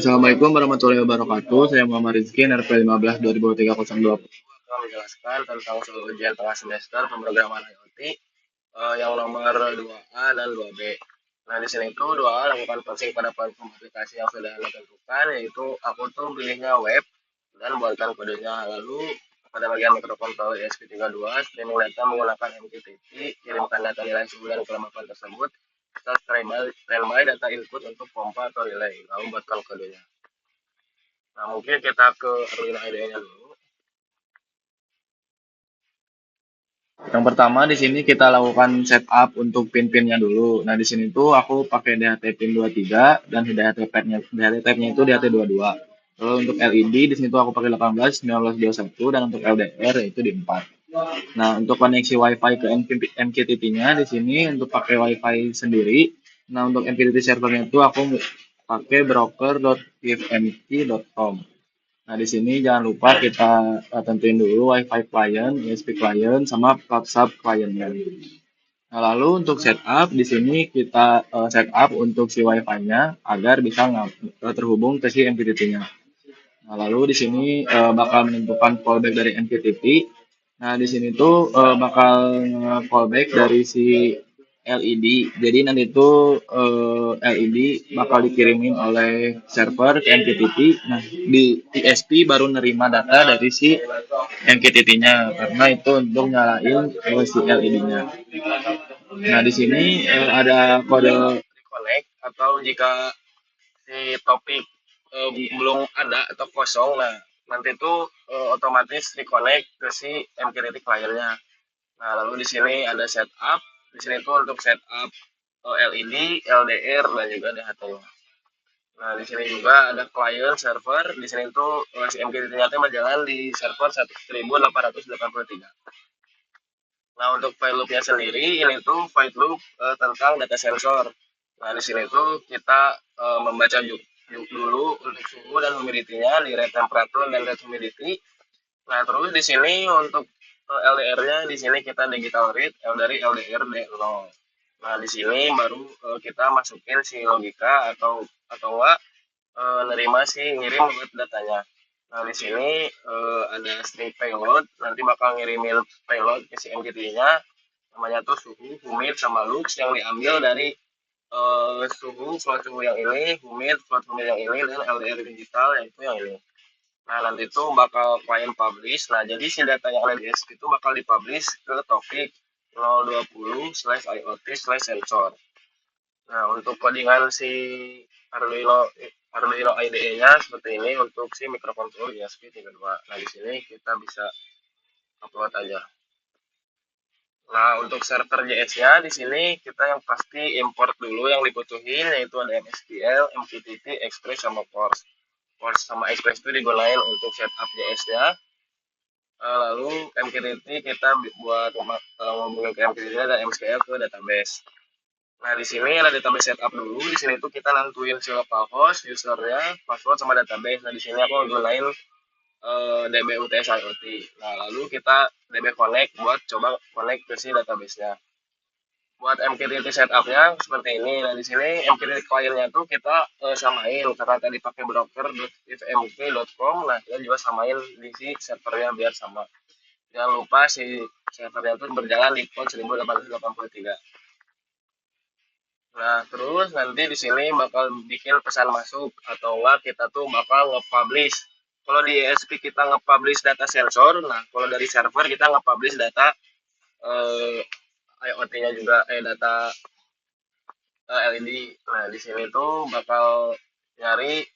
Assalamualaikum warahmatullahi wabarakatuh. Saya Muhammad Rizky, NRP 15 2023 akan menjelaskan tentang soal ujian tengah semester pemrograman IoT yang nomor 2A dan 2B. Nah, di sini itu 2A lakukan parsing pada platform aplikasi yang sudah Anda tentukan, yaitu aku tuh pilihnya web dan buatkan kodenya. Lalu pada bagian mikrokontroller ESP32, streaming data menggunakan MQTT, kirimkan data nilai suhu dan kelembapan tersebut, kita standby data input untuk pompa atau relay, lalu buatkan kodenya. Nah, mungkin kita ke Arduino IDE-nya dulu. Yang pertama di sini kita lakukan setup untuk pin-pinnya dulu. Nah, di sini tuh aku pakai DHT pin 23 dan DHT-tab-nya itu DHT22. Lalu untuk LED di sini tuh aku pakai 18, 19, 21 dan untuk LDR yaitu di 4. Nah, untuk koneksi WiFi ke MQTT-nya di sini untuk pakai WiFi sendiri. Nah, untuk MQTT servernya itu aku pakai broker.givemq.com. Nah, di sini jangan lupa kita tentuin dulu WiFi client, ESP client, sama WhatsApp client-nya. Nah, lalu untuk setup di sini kita setup untuk si WiFi-nya agar bisa terhubung ke si MQTT-nya. Nah, lalu di sini bakal menentukan fallback dari MQTT. Nah, di sini tuh bakal fallback dari si LED. Jadi nanti tuh LED bakal dikirimin oleh server ke MQTT. Nah, di ISP baru nerima data dari si MQTT-nya karena itu untuk nyalain si LED-nya. Nah, di sini ada kode reconnect atau jika si topik belum ada atau kosong, nah nanti itu otomatis reconnect ke si MQTT client-nya. Nah, lalu di sini ada setup, di sini tuh untuk setup LED, LDR dan juga DHT. Nah, di sini juga ada client server, di sini tuh si MQTT-nya berjalan di server 1883. Nah, untuk file loop-nya sendiri, ini tuh file loop tentang data sensor. Nah, di sini tuh kita membaca dulu untuk suhu dan humidity-nya di rate temperature dan rate humidity. Nah, terus di sini untuk LDR-nya di sini kita digital read dari LDR D0. Nah, di sini baru kita masukin si logika atau enggak nerima si ngirim datanya. Nah, di sini ada string payload, nanti bakal ngirimin payload ke si MQTT-nya, namanya tuh suhu, humid, sama lux yang diambil dari suhu, float suhu yang ini, humid, float humid yang ini, dan LDR digital yaitu yang ini. Nah, nanti itu bakal client publish. Nah, jadi si data yang ada di ESP itu bakal dipublish ke topik 020/IoT/sensor. Nah, untuk codingan si Arduino Arduino IDE-nya seperti ini untuk si microcontroller ESP32. Nah, di sini kita bisa upload aja. Nah, untuk server JS-nya di sini kita yang pasti import dulu yang dibutuhin, yaitu ada MSQL, MQTT, Express, sama Force. Force sama Express itu digunakan untuk setup JS-nya. Lalu MQTT kita buat ngomongin ke MQTT dan MSQL ke database. Nah, di sini ada database setup dulu. Di sini tuh kita nentuin si localhost, usernya, password, sama database. Nah, di sini aku gunain DB UTS IoT. Nah, lalu kita DB connect buat coba connect ke si database-nya. Buat MQTT setup-nya seperti ini. Nah, di sini MQTT client-nya tuh kita samain karena tadi pakai broker.ifmq.com. Nah, kita juga samain di si servernya biar sama. Jangan lupa si servernya itu berjalan di port 1883. Nah, terus nanti di sini bakal bikin pesan masuk atau enggak kita tuh bakal nge-publish. Kalau di ESP kita nge-publish data sensor, nah kalau dari server kita nge-publish data eh, IoT-nya juga data LED. Nah, di sini tuh bakal nyari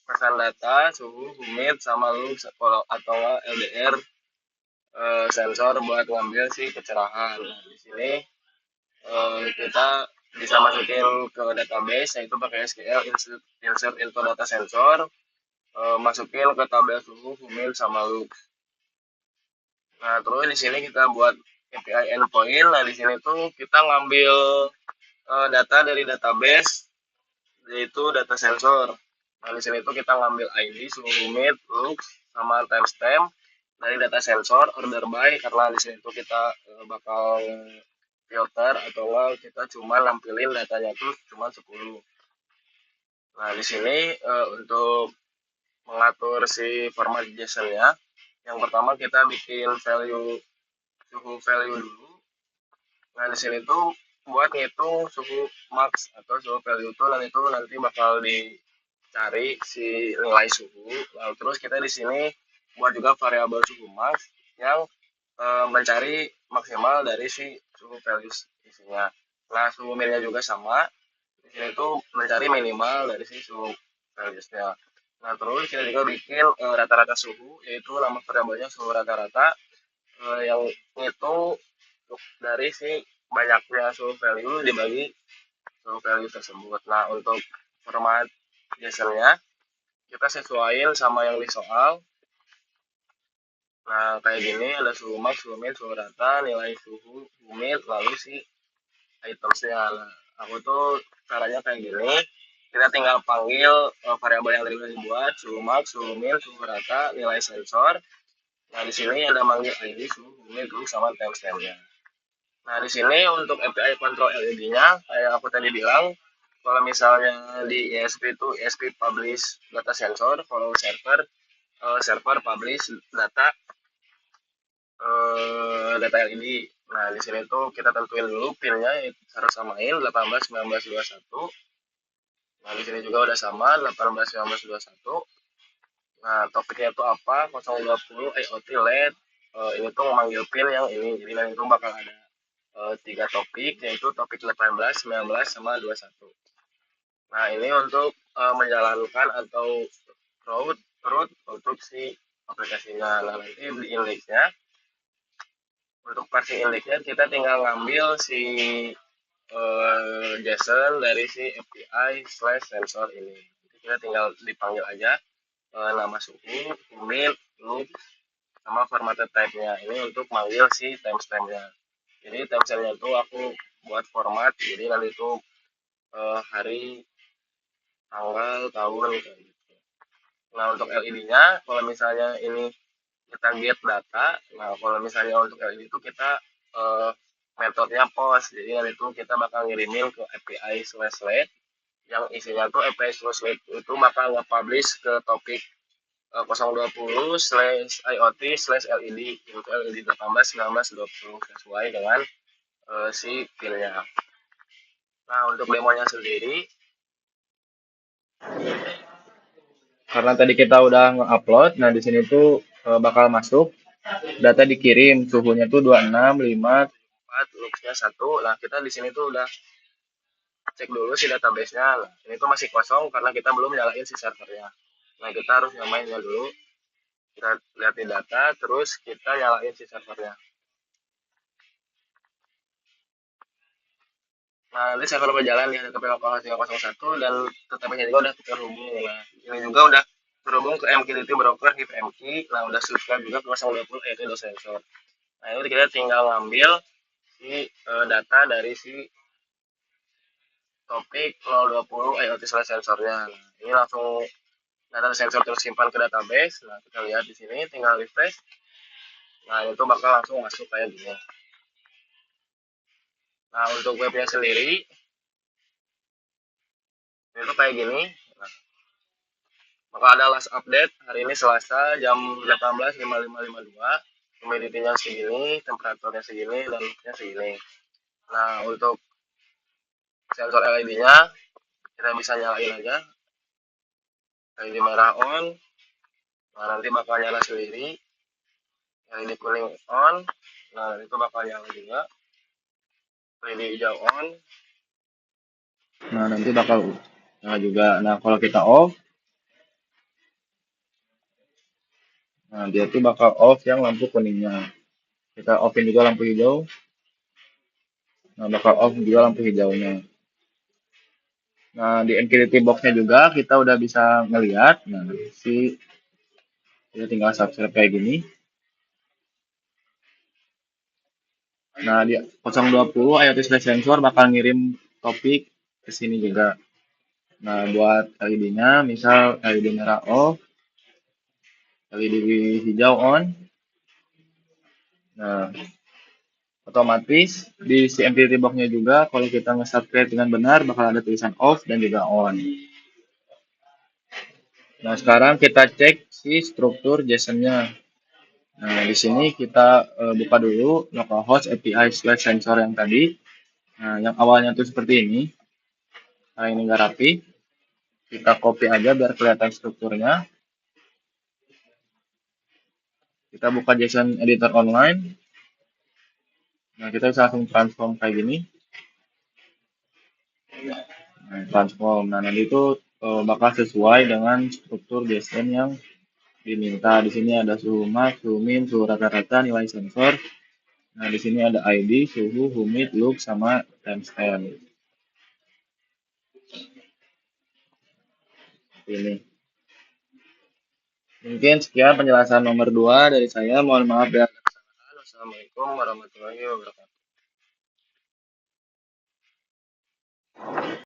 pesan data, suhu, humid, sama lux atau LDR sensor buat ngambil si kecerahan. Nah, di sini kita bisa masukin ke database yaitu pakai SQL insert into data sensor, masukin ke tabel suhu, humid, sama lux. Nah, terus di sini kita buat API endpoint. Nah, di sini tuh kita ngambil data dari database yaitu data sensor. Nah, di sini tuh kita ngambil ID, suhu, humid, lux, sama timestamp dari data sensor order by, karena di sini tuh kita bakal filter atau kita cuma nampilin datanya tuh cuma 10. Nah, di sini untuk mengatur si format JSON-nya, yang pertama kita bikin suhu value dulu. Nah, di sini tuh buat ngitung suhu max atau suhu value itu, dan itu nanti bakal dicari si nilai suhu. Lalu terus kita di sini buat juga variabel suhu max yang mencari maksimal dari si suhu value isinya. Nah, suhu minnya juga sama. Di sini tuh mencari minimal dari si suhu values-nya. Nah, terus kita juga bikin rata-rata suhu, yaitu nama variabelnya suhu rata-rata, yang itu dari si banyaknya suhu value dibagi suhu value tersebut. Nah, untuk format JSON-nya kita sesuaiin sama yang di soal. Nah, kayak gini ada suhu max, suhu min, suhu rata, nilai suhu, humid, lalu si itemsnya. Nah, aku tuh caranya kayak gini. Kita tinggal panggil variabel yang tadi udah dibuat, suhu max, suhu min, suhu rata, nilai sensor. Nah, di sini ada manggil ID, suhu, humid, terus sama timestamp-nya. Nah, di sini untuk API control LED-nya, kayak aku tadi bilang, kalau misalnya di ESP itu ESP publish data sensor, kalau server publish data data LED. Nah, di sini tuh kita tentuin dulu pin-nya, harus samain 18 19 21. Nah, di sini juga udah sama 18 19 21. Nah, topiknya itu apa? 020 IoT LED. Ini tuh memanggil pin yang ini. Jadi nanti itu bakal ada tiga topik, yaitu topik 18, 19, sama 21. Nah, ini untuk menjalankan atau root untuk si aplikasinya. Nah, nanti di indexnya, untuk versi indexnya kita tinggal ngambil si JSON dari si API/sensor ini. Jadi kita tinggal dipanggil aja nama suhu, humid, loop, sama formatted type-nya. Ini untuk manggil si timestamp-nya. Jadi timestamp-nya itu aku buat format, jadi nanti itu hari, tanggal, tahun, kayak gitu. Nah, untuk LED-nya, kalau misalnya ini kita get data, nah kalau misalnya untuk LED itu kita uh, metodenya post, jadi nanti itu kita bakal ngirimin ke API/LED, yang isinya tuh API/LED itu bakal nge-publish ke topik 020 slash IoT slash LED, untuk LED 18, 19, 20 sesuai dengan si pin-nya. Nah, untuk demonya sendiri, Karena tadi kita udah nge-upload, nah di sini tuh bakal masuk data dikirim, suhunya tuh 26, 5. 4, loops-nya 1. Nah, kita di sini tuh udah cek dulu si database-nya. Nah, ini tuh masih kosong karena kita belum nyalain si servernya. Nah, kita harus nyamainnya dulu. Kita lihat di data, terus kita nyalain si servernya. Nah, nanti server berjalan di HTTP localhost 301, dan database-nya juga udah terhubung. Nah, ini juga udah terhubung ke MQTT broker HipMQ. Nah, udah subscribe juga ke 020, yaitu do sensor. Nah, ini kita tinggal ngambil si data dari si topik 020 IoT sensornya. Nah, ini langsung data sensor tersimpan ke database. Nah, kita lihat di sini, tinggal refresh. Nah, itu bakal langsung masuk kayak gini. Nah, untuk webnya sendiri, itu kayak gini. Nah, maka ada last update hari ini Selasa jam 18.5552. Humidity-nya segini, temperaturnya segini, dan loop-nya segini. Nah, untuk sensor LED-nya, kita bisa nyalain aja. LED merah on. Nah, nanti bakal nyala sendiri. LED kuning on. Nah, itu bakal nyala juga. LED hijau on. Nah, nanti bakal nah juga. Nah, kalau kita off, nah dia tuh bakal off yang lampu kuningnya. Kita offin juga lampu hijau. Nah, bakal off juga lampu hijaunya. Nah, di MQTT box-nya juga kita udah bisa ngelihat. Nah, kita tinggal subscribe kayak gini. Nah, di 020 IoT Slash Sensor bakal ngirim topik ke sini juga. Nah, buat LED-nya, misal LED merah off, LED hijau on. Nah, otomatis di si MQTT box-nya juga, kalau kita nge-subscribe dengan benar, bakal ada tulisan off dan juga on. Nah, sekarang kita cek si struktur JSON-nya. Nah, di sini kita buka dulu localhost API/sensor yang tadi. Nah, yang awalnya tuh seperti ini. Nah, ini nggak rapi. Kita copy aja biar kelihatan strukturnya. Kita buka JSON editor online. Nah, kita bisa langsung transform kayak gini. Nah, transform. Nah, nanti itu bakal sesuai dengan struktur JSON yang diminta. Di sini ada suhu max, suhu min, suhu rata-rata, nilai sensor. Nah, di sini ada ID, suhu, humid, loop, sama timestamp. Ini. Mungkin sekian penjelasan nomor 2 dari saya. Mohon maaf ya. Assalamualaikum warahmatullahi wabarakatuh.